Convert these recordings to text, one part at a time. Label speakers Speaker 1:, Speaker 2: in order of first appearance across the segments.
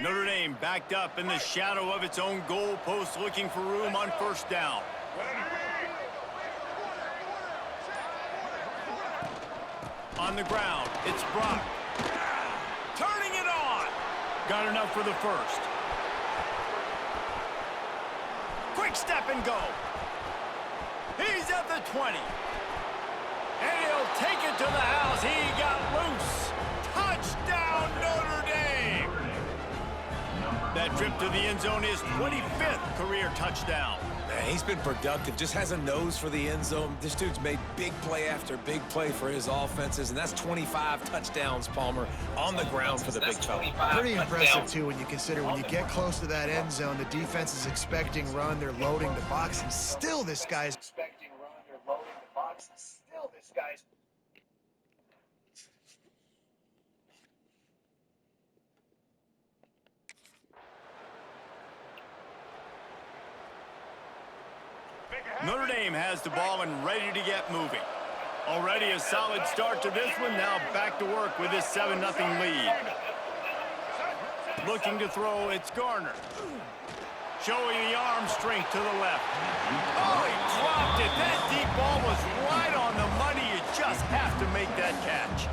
Speaker 1: Notre Dame backed up in the shadow of its own goal post, looking for room on first down. On the ground, it's Brock. Turning it on. Got enough for the first. Quick step and go. He's at the 20. And he'll take it to the house. He got loose. Touchdown, Notre Dame. That trip to the end zone is 25th career touchdown.
Speaker 2: Man, he's been productive, just has a nose for the end zone. This dude's made big play after big play for his offenses, and that's 25 touchdowns, Palmer, on the ground for the big fella.
Speaker 3: Pretty impressive, too, when you consider when you get close to that end zone, the defense is expecting run, they're loading the box, and still this guy's expecting run, they're loading the box, and still this guy's...
Speaker 1: Notre Dame has the ball and ready to get moving. Already a solid start to this one. Now back to work with this 7-0 lead. Looking to throw, it's Garner. Showing the arm strength to the left. Oh, he dropped it. That deep ball was right on the money. You just have to make that catch.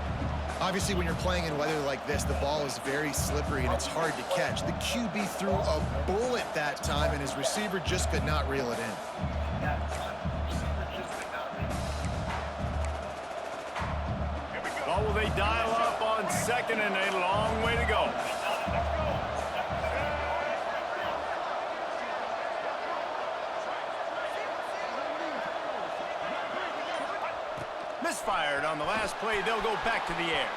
Speaker 3: Obviously, when you're playing in weather like this, the ball is very slippery and it's hard to catch. The QB threw a bullet that time, and his receiver just could not reel it in.
Speaker 1: Well, will they dial up on second and a long way to go? Misfired on the last play. They'll go back to the air.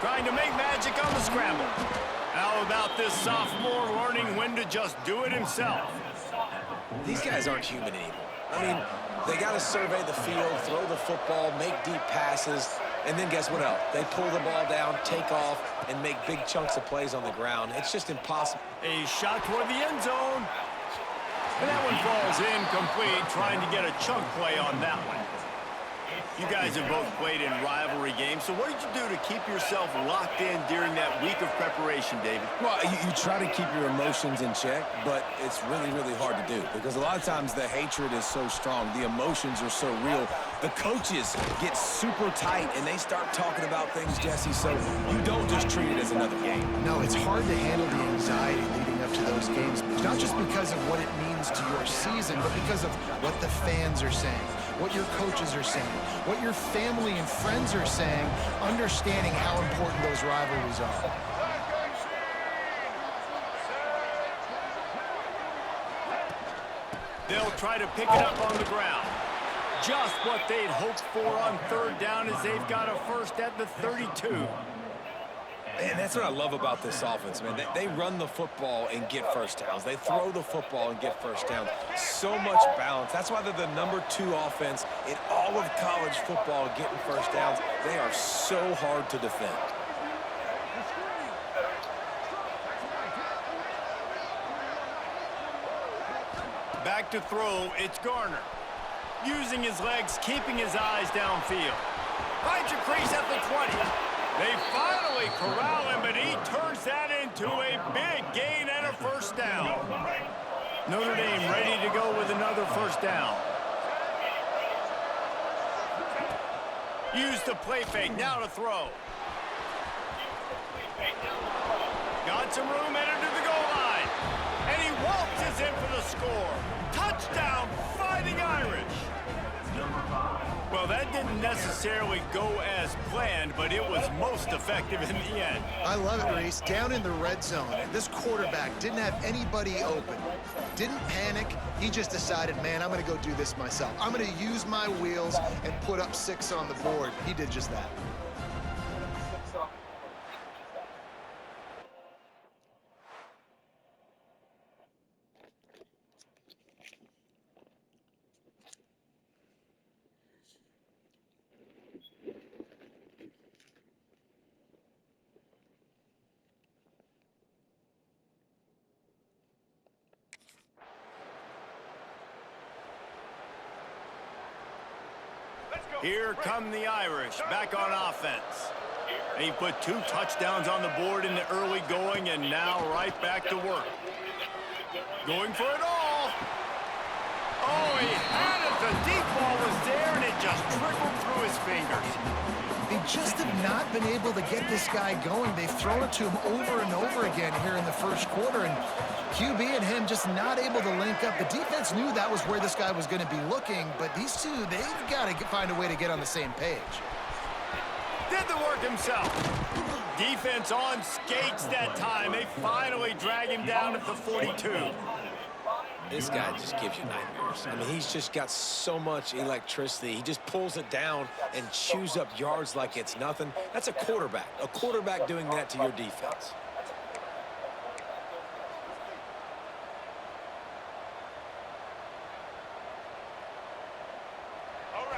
Speaker 1: Trying to make magic on the scramble. How about this sophomore learning when to just do it himself?
Speaker 2: These guys aren't human anymore. I mean, they got to survey the field, throw the football, make deep passes, and then guess what else? They pull the ball down, take off, and make big chunks of plays on the ground. It's just impossible.
Speaker 1: A shot toward the end zone. And that one falls incomplete, trying to get a chunk play on that one. You guys have both played in rivalry games, so what did you do to keep yourself locked in during that week of preparation, David?
Speaker 2: Well, you try to keep your emotions in check, but it's really, really hard to do because a lot of times the hatred is so strong, the emotions are so real. The coaches get super tight, and they start talking about things, Jesse, so you don't just treat it as another game.
Speaker 3: No, it's hard to handle the anxiety leading up to those games, not just because of what it means to your season, but because of what the fans are saying, what your coaches are saying, what your family and friends are saying, understanding how important those rivalries are.
Speaker 1: They'll try to pick it up on the ground. Just what they'd hoped for on third down as they've got a first at the 32.
Speaker 2: And that's what I love about this offense, man. They run the football and get first downs. They throw the football and get first downs. So much balance. That's why they're the #2 offense in all of college football getting first downs. They are so hard to defend.
Speaker 1: Back to throw, it's Garner. Using his legs, keeping his eyes downfield. Finds a crease at the 20. They finally corral him, but he turns that into a big gain and a first down. Notre Dame ready to go with another first down. Use the play fake, now to throw. Got some room, headed to the goal line. And he waltzes in for the score. Touchdown, Fighting Irish. Well, that didn't necessarily go as planned, but it was most effective in the end.
Speaker 3: I love it, Reese. Down in the red zone, this quarterback didn't have anybody open. Didn't panic. He just decided, man, I'm going to go do this myself. I'm going to use my wheels and put up 6 on the board. He did just that.
Speaker 1: Here come the Irish, back on offense. He put 2 touchdowns on the board in the early going, and now right back to work. Going for it all. Oh, he had it. The deep ball was there, and it just trickled through his fingers.
Speaker 3: They just have not been able to get this guy going. They've thrown it to him over and over again here in the first quarter, and QB and him just not able to link up. The defense knew that was where this guy was going to be looking, but these two, they've got to find a way to get on the same page.
Speaker 1: Did the work himself. Defense on skates that time. They finally drag him down at the 42.
Speaker 2: This guy just gives you nightmares. I mean, he's just got so much electricity. He just pulls it down and chews up yards like it's nothing. That's a quarterback doing that to your defense.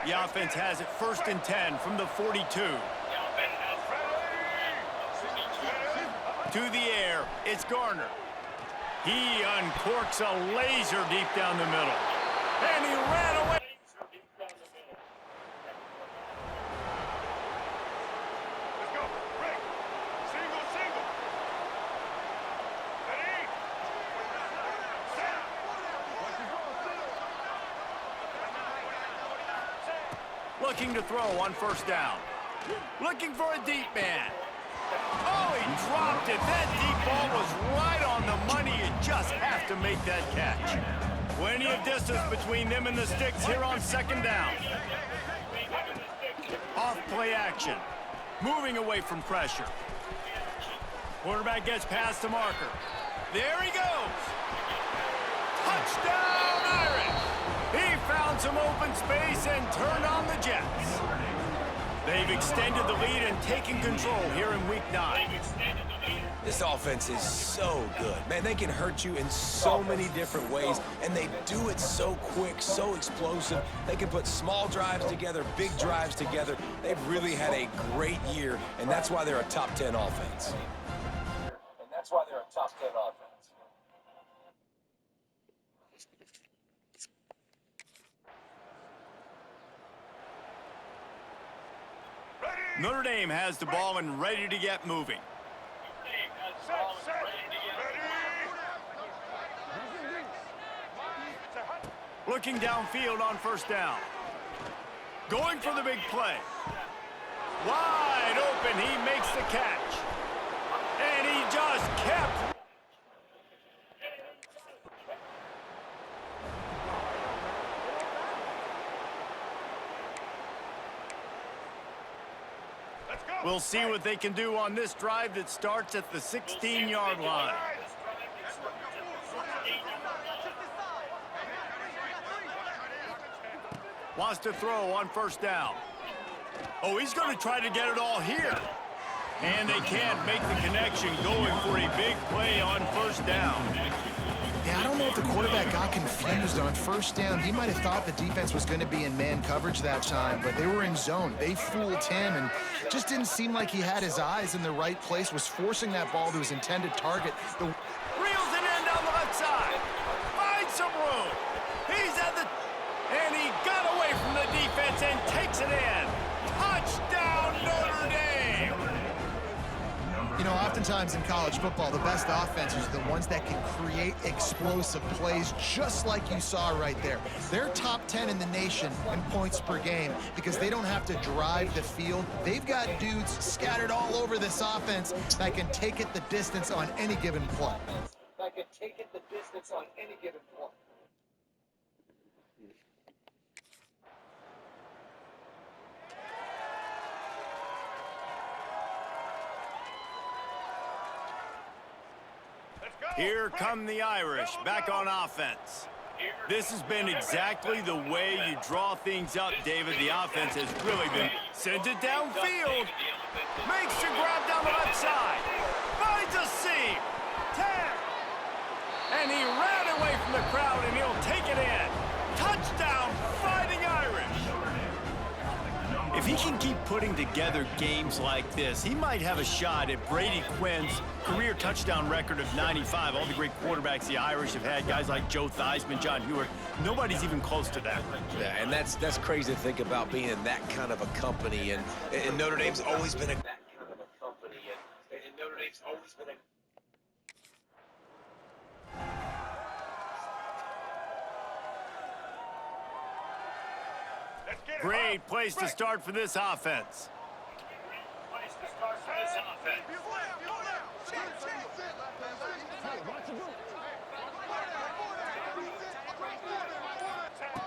Speaker 1: The offense has it 1st and 10 from the 42. To the air, it's Garner. He uncorks a laser deep down the middle. And he ran away.
Speaker 4: Let's go. Break. Single, single. Ready? Set.
Speaker 1: Looking to throw on 1st down. Looking for a deep man. Oh, he dropped it. That deep ball was right on the money. You just have to make that catch. Plenty of distance between them and the sticks here on 2nd down. Off play action. Moving away from pressure. Quarterback gets past the marker. There he goes. Touchdown, Irish. He found some open space and turned on the Jets. They've extended the lead and taken control here in Week 9.
Speaker 2: This offense is so good. Man, they can hurt you in so many different ways, and they do it so quick, so explosive. They can put small drives together, big drives together. They've really had a great year, and that's why they're a top 10 offense.
Speaker 1: Notre Dame has the ball and ready to get moving.
Speaker 4: Set. Ready?
Speaker 1: Looking downfield on 1st down. Going for the big play. Wide open, he makes the catch. And he just kept.
Speaker 4: Let's go.
Speaker 1: We'll see what they can do on this drive that starts at the 16-yard line. Wants to throw on 1st down. Oh, he's going to try to get it all here. And they can't make the connection, going for a big play on 1st down.
Speaker 3: Yeah, I don't know if the quarterback got confused on 1st down. He might have thought the defense was going to be in man coverage that time, but they were in zone. They fooled him, and just didn't seem like he had his eyes in the right place, was forcing that ball to his intended target.
Speaker 1: Reels it in down the left side. Finds some room. He's at the... And he got away from the defense and takes it in. Touchdown, Notre Dame!
Speaker 3: You know, oftentimes in college football, the best offenses are the ones that can create explosive plays, just like you saw right there. They're top 10 in the nation in points per game because they don't have to drive the field. They've got dudes scattered all over this offense that can take it the distance on any given play.
Speaker 1: Here come the Irish, back on offense. This has been exactly the way you draw things up, David. The offense has really been... Sends it downfield. Makes the grab down the left side. Finds a seam. 10. And he ran away from the crowd, and he'll take it in. Touchdown, Fighting Irish. If he can keep putting together games like this, he might have a shot at Brady Quinn's career touchdown record of 95. All the great quarterbacks the Irish have had, guys like Joe Theismann, John Hewitt, nobody's even close to that.
Speaker 2: Yeah, and that's crazy to think about being in that kind of a company. And Notre Dame's always been a
Speaker 4: Let's get it.
Speaker 1: Great place to start for this offense.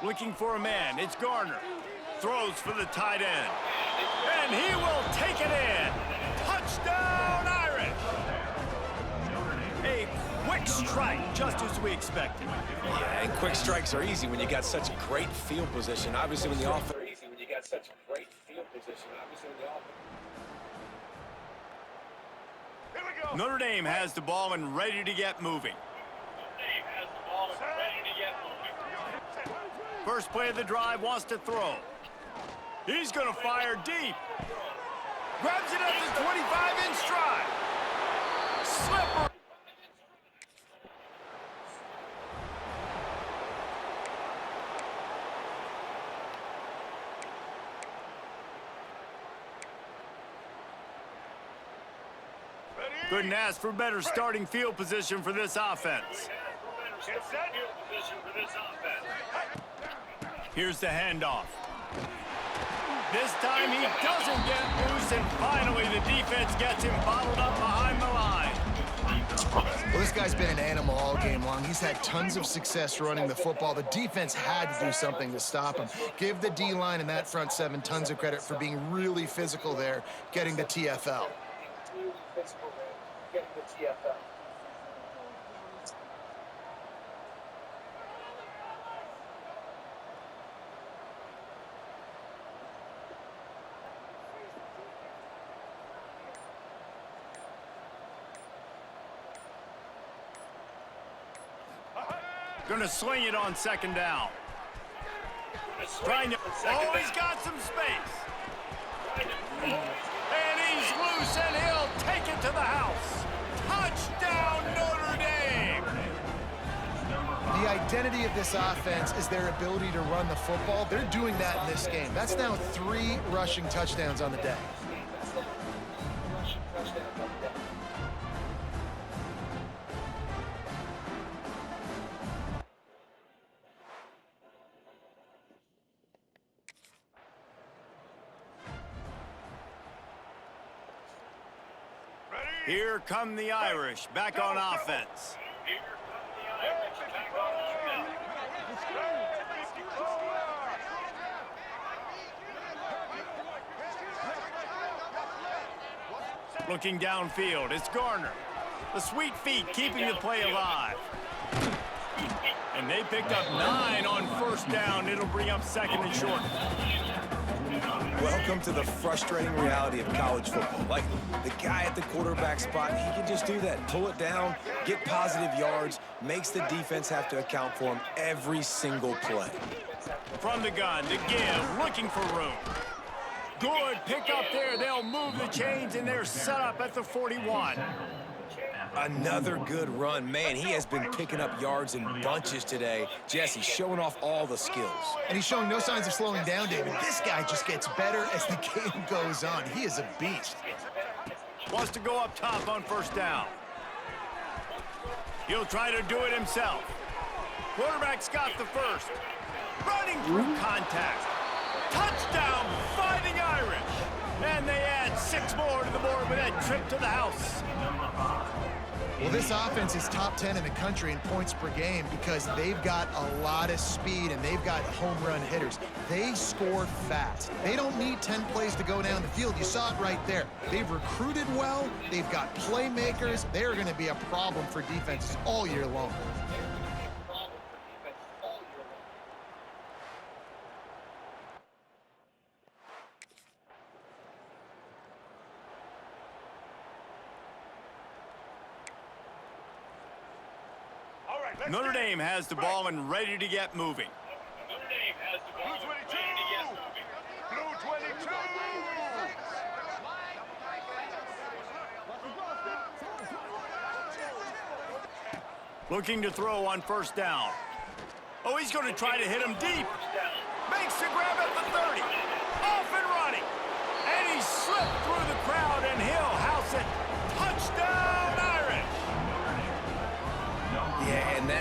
Speaker 1: Looking for a man. It's Garner. Throws for the tight end. And he will take it in. Touchdown, Irish! A quick strike, just as we expected.
Speaker 2: Yeah, and quick strikes are easy when you got such great field position. Obviously, when the offense.
Speaker 4: Here we go.
Speaker 1: Notre Dame has the ball and ready to get moving. First play of the drive, wants to throw. He's going to fire deep. Grabs it at the 25 in stride. Slipper. Couldn't ask for better starting field position for this offense.
Speaker 4: Get set.
Speaker 1: Here's the handoff. This time he doesn't get loose, and finally the defense gets him bottled up behind the line.
Speaker 3: Well, this guy's been an animal all game long. He's had tons of success running the football. The defense had to do something to stop him. Give the D-line and that front seven tons of credit for being really physical there, getting the TFL.
Speaker 1: Gonna sling it on second down. Trying to, oh, he's got some space. And he's loose, and he'll take it to the house. Touchdown, Notre Dame!
Speaker 3: The identity of this offense is their ability to run the football. They're doing that in this game. That's now 3 rushing touchdowns on the day.
Speaker 1: Here come the Irish, back on offense. Looking downfield, it's Garner. The sweet feet keeping the play alive. And they picked up 9 on first down. It'll bring up second and short.
Speaker 2: Welcome to the frustrating reality of college football. Like, the guy at the quarterback spot, he can just do that. Pull it down, get positive yards, makes the defense have to account for him every single play.
Speaker 1: From the gun to give, looking for room. Good pick up there. They'll move the chains, and they're set up at the 41.
Speaker 2: Another good run. Man, he has been picking up yards in bunches today. Jesse showing off all the skills.
Speaker 3: And he's showing no signs of slowing down, David. This guy just gets better as the game goes on. He is a beast.
Speaker 1: Wants to go up top on first down. He'll try to do it himself. Quarterback's got the first. Running through contact. Touchdown, Fighting Irish. And they add 6 more to the board with that trip to the house.
Speaker 3: Well, this offense is top 10 in the country in points per game because they've got a lot of speed and they've got home run hitters. They score fast. They don't need 10 plays to go down the field. You saw it right there. They've recruited well. They've got playmakers. They're going to be a problem for defenses all year long.
Speaker 1: Notre Dame has the ball and ready to get moving.
Speaker 4: Blue 22! Blue 22!
Speaker 1: Looking to throw on first down. Oh, he's going to try to hit him deep. Makes the grab at the 30. Off and running. And he slipped through the crowd, and he'll house it. Touchdown!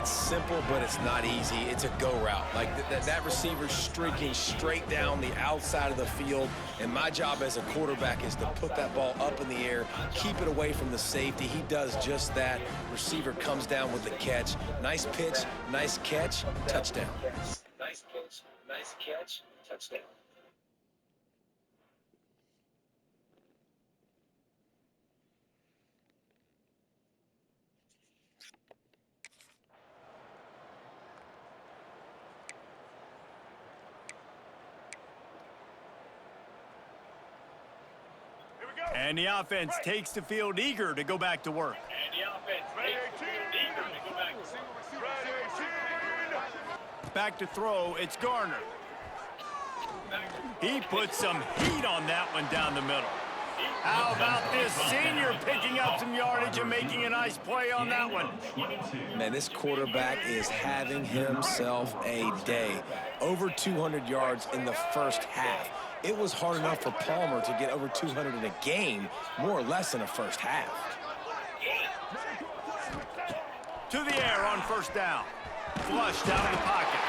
Speaker 2: that's simple, but it's not easy. It's a go route. Like that receiver's streaking straight down the outside of the field, and my job as a quarterback is to put that ball up in the air, keep it away from the safety. He does just that. Receiver comes down with the catch. Nice pitch, nice catch, touchdown. Nice pitch, nice catch, touchdown.
Speaker 1: And the offense takes the field eager to go back to work. Back to throw, it's Garner. He puts some heat on that one down the middle. How about this senior picking up some yardage and making a nice play on that one?
Speaker 2: Man, this quarterback is having himself a day. Over 200 yards in the first half. It was hard enough for Palmer to get over 200 in a game, more or less in a first half.
Speaker 1: To the air on first down. Flushed out of the pocket.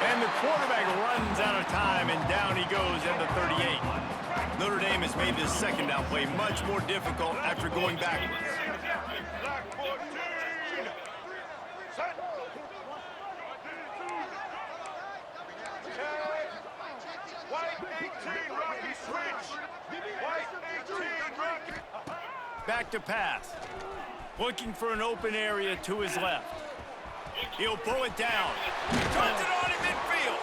Speaker 1: And the quarterback runs out of time, and down he goes at the 38. Notre Dame has made this second down play much more difficult after going backwards. Back to pass. Looking for an open area to his left. He'll pull it down. Turns it on in midfield.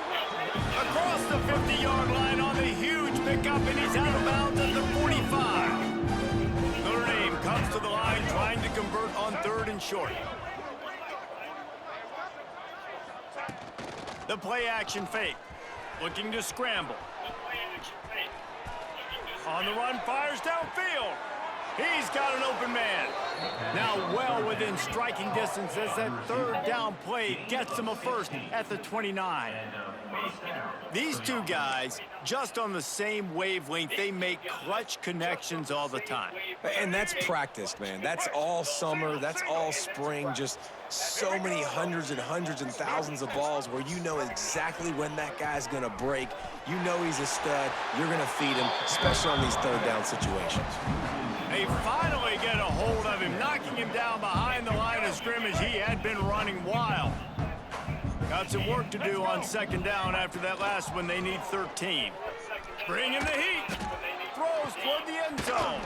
Speaker 1: Across the 50-yard line on the huge pickup, and he's out of bounds at the 45. Notre Dame comes to the line trying to convert on third and short. The play action fake. Looking to scramble. On the run, fires downfield. He's got an open man. Now well within striking distance as that third down play gets him a first at the 29. These two guys, just on the same wavelength, they make clutch connections all the time.
Speaker 2: And that's practiced, man. That's all summer. That's all spring. Just so many hundreds and thousands of balls where you know exactly when that guy's going to break. You know he's a stud. You're going to feed him, especially on these third down situations.
Speaker 1: They finally get a hold of him, knocking him down behind the line of scrimmage. He had been running wild. Got some work to do on second down after that last one. They need 13. Bring in the heat. Throws toward the end zone.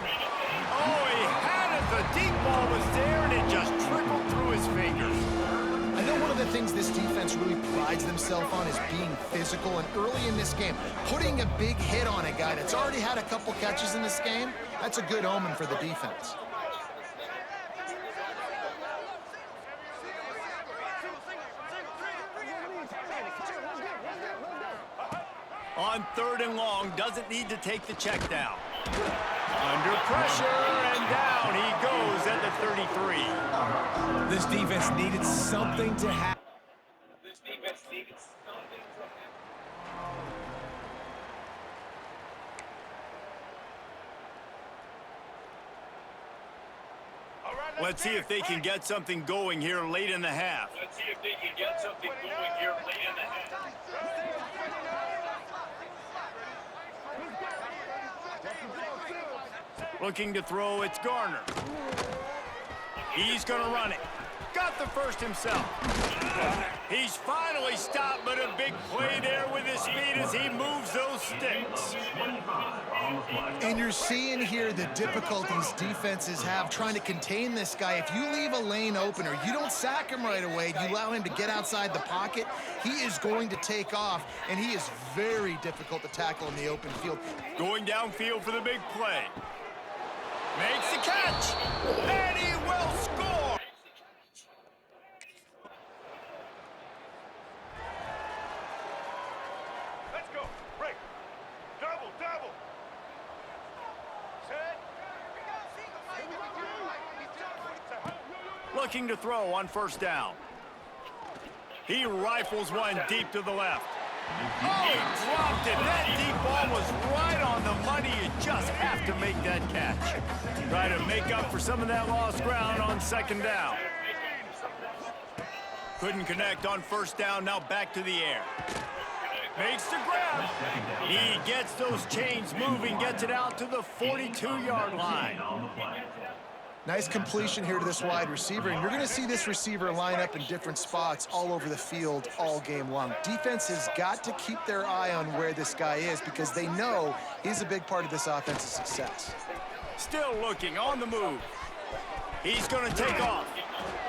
Speaker 1: Oh, he had it. The deep ball was there, and it just trickled through his fingers.
Speaker 3: I know one of the things this defense really prides themselves on is being physical, and early in this game, putting a big hit on a guy that's already had a couple catches in this game, that's a good omen for the defense.
Speaker 1: On third and long, doesn't need to take the check down. Under pressure, and down he goes at the 33.
Speaker 2: This defense needed something to happen.
Speaker 1: Let's see if they can get something going here late in the half. Looking to throw, it's Garner. He's going to run it. Got the first himself. He's finally stopped, but a big play there with his feet as he moves those sticks.
Speaker 3: And you're seeing here the difficulties defenses have trying to contain this guy. If you leave a lane open or you don't sack him right away, you allow him to get outside the pocket, he is going to take off, and he is very difficult to tackle in the open field.
Speaker 1: Going downfield for the big play. Makes the catch, and he will score.
Speaker 4: Let's go. Break. Double, double. Set.
Speaker 1: Looking to throw on first down. He rifles one deep to the left. Oh, he dropped it. That deep ball was right on the money. You just have to make that catch. Try to make up for some of that lost ground on second down. Couldn't connect on first down, now back to the air. Makes the grab. He gets those chains moving, gets it out to the 42-yard line.
Speaker 3: Nice completion here to this wide receiver, and you're going to see this receiver line up in different spots all over the field all game long. Defense has got to keep their eye on where this guy is because they know he's a big part of this offense's success.
Speaker 1: Still looking, on the move. He's going to take off.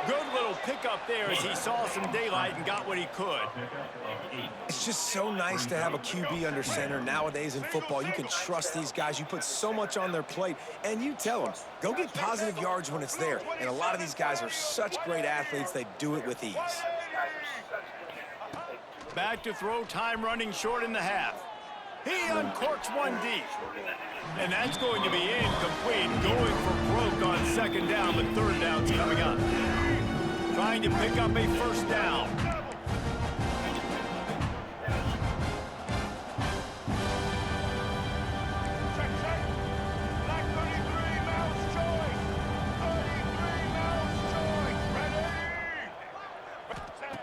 Speaker 1: Good little pickup there as he saw some daylight and got what he could.
Speaker 2: It's just so nice to have a QB under center. Nowadays in football, you can trust these guys. You put so much on their plate, and you tell them, go get positive yards when it's there. And a lot of these guys are such great athletes, they do it with ease.
Speaker 1: Back to throw, time running short in the half. He uncorks one deep. And that's going to be incomplete, going for broke on second down, but third down's coming up. Trying to pick up a first down.
Speaker 4: Check, check. Black 33, Mouse Choice. 33, Mouse Choice. Ready?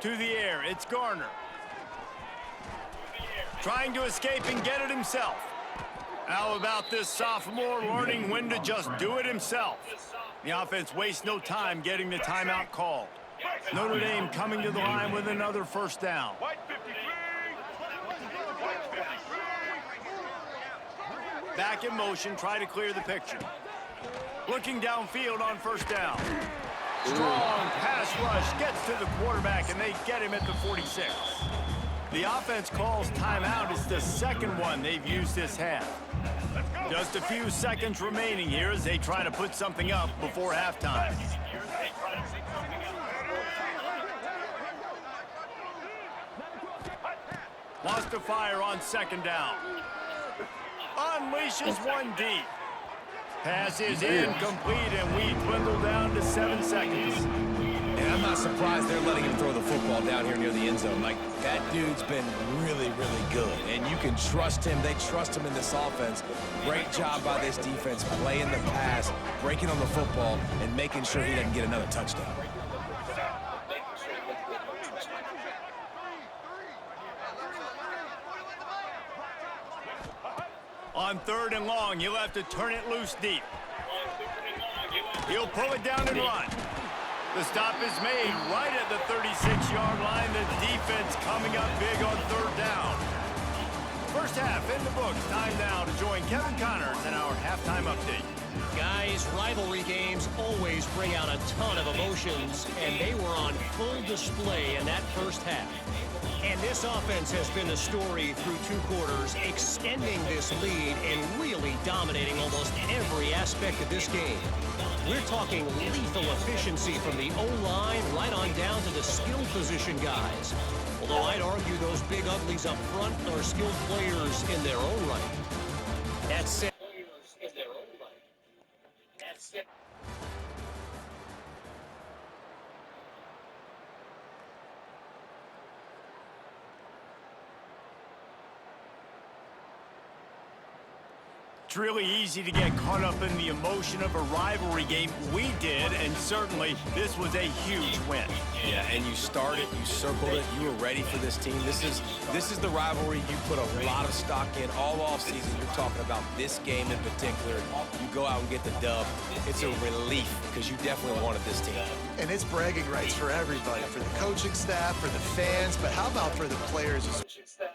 Speaker 1: To the air, it's Garner. Trying to escape and get it himself. How about this sophomore learning when to just do it himself? The offense wastes no time getting the timeout called. Notre Dame coming to the line with another first down.
Speaker 4: White 53. White 53.
Speaker 1: Back in motion, try to clear the picture. Looking downfield on first down. Strong pass rush gets to the quarterback, and they get him at the 46. The offense calls timeout. It's the second one they've used this half. Just a few seconds remaining here as they try to put something up before halftime. Lost to fire on second down. Unleashes one deep. Pass is incomplete, and we dwindle down to 7 seconds.
Speaker 2: And I'm not surprised they're letting him throw the football down here near the end zone. Like, that dude's been really, really good. And you can trust him. They trust him in this offense. Great job by this defense playing the pass, breaking on the football, and making sure he doesn't get another touchdown.
Speaker 1: On third and long, he'll have to turn it loose deep. He'll pull it down and run. The stop is made right at the 36-yard line. The defense coming up big on third down. First half in the books. Time now to join Kevin Connors in our halftime update.
Speaker 5: Guys, rivalry games always bring out a ton of emotions, and they were on full display in that first half. And this offense has been the story through 2 quarters, extending this lead and really dominating almost every aspect of this game. We're talking lethal efficiency from the O-line right on down to the skilled position guys. Although I'd argue those big uglies up front are skilled players in their own right. That's it.
Speaker 1: It's really easy to get caught up in the emotion of a rivalry game. We did, and certainly this was a huge win.
Speaker 2: Yeah, and you started, you circled it, you were ready for this team. This is the rivalry you put a lot of stock in all offseason. You're talking about this game in particular. You go out and get the dub. It's a relief because you definitely wanted this team.
Speaker 3: And it's bragging rights for everybody, for the coaching staff, for the fans, but how about for the players as well?